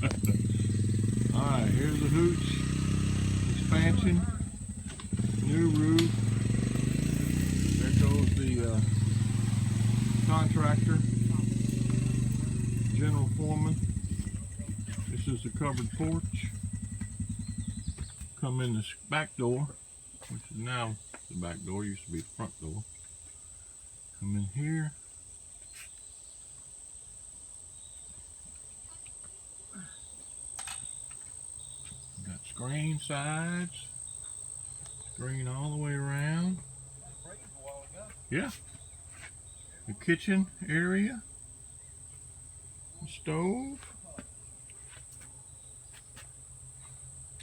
Alright, here's the Hooch expansion. New roof. There goes the contractor, general foreman. This is the covered porch. Come in this back door, which is now the back door, used to be the front door. Come in here. Got screen sides, screen all the way around. Yeah. The kitchen area, the stove.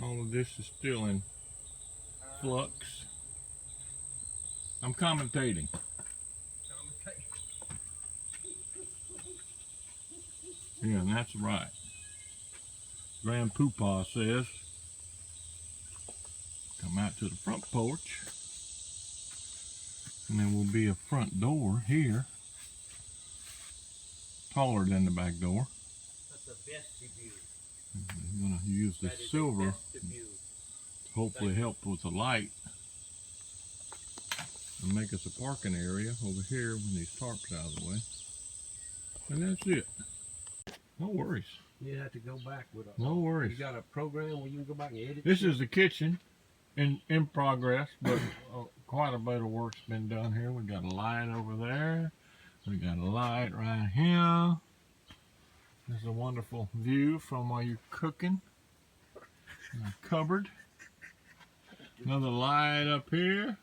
All of this is still in flux. I'm commentating. Yeah, and that's right. Grand Poopah says, come out to the front porch, and there will be a front door here, taller than the back door. That's the vestibule. I'm going to use the silver to hopefully help with the light and make us a parking area over here when these tarps out of the way. And that's it. No worries. You have to go back with a. No worries. You got a program where you can go back and edit. This is the kitchen in progress, but quite a bit of work's been done here. We got a light over there. We got a light right here. There's a wonderful view from while you're cooking. And a cupboard. Another light up here.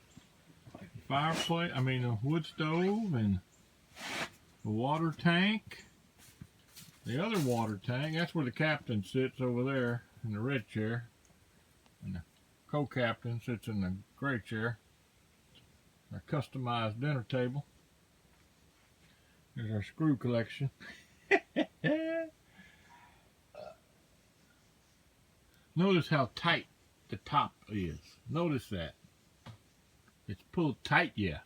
Fireplace, a wood stove, and a water tank. The other water tank, that's where the captain sits over there in the red chair. And the co-captain sits in the gray chair. Our customized dinner table. There's our screw collection. Notice how tight the top is. Notice that. It's pulled tight, yeah.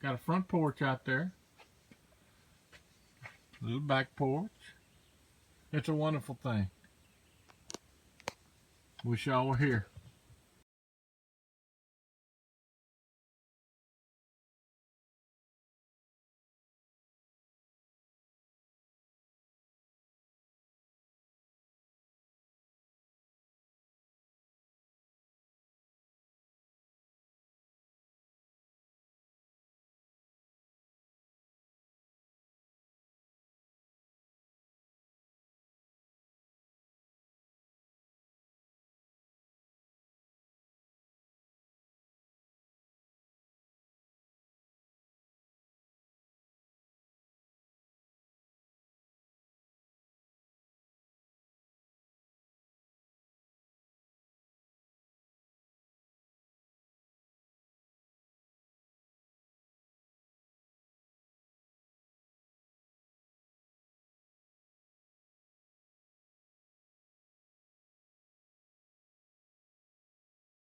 Got a front porch out there. Little back porch. It's a wonderful thing. Wish y'all were here.